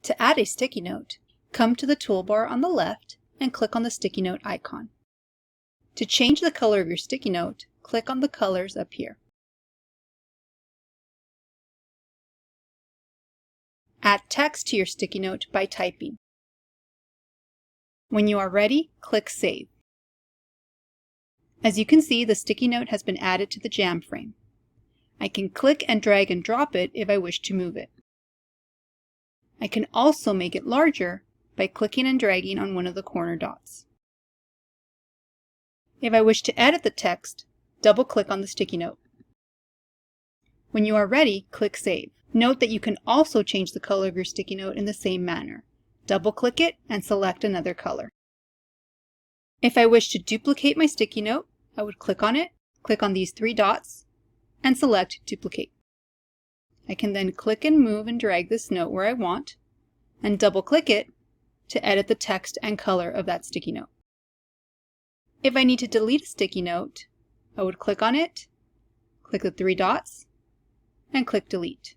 To add a sticky note, come to the toolbar on the left and click on the sticky note icon. To change the color of your sticky note, click on the colors up here. Add text to your sticky note by typing. When you are ready, click Save. As you can see, the sticky note has been added to the jam frame. I can click and drag and drop it if I wish to move it. I can also make it larger by clicking and dragging on one of the corner dots. If I wish to edit the text, double-click on the sticky note. When you are ready, click Save. Note that you can also change the color of your sticky note in the same manner. Double-click it and select another color. If I wish to duplicate my sticky note, I would click on it, click on these three dots, and select Duplicate. I can then click and move and drag this note where I want, and double-click it to edit the text and color of that sticky note. If I need to delete a sticky note, I would click on it, click the three dots, and click Delete.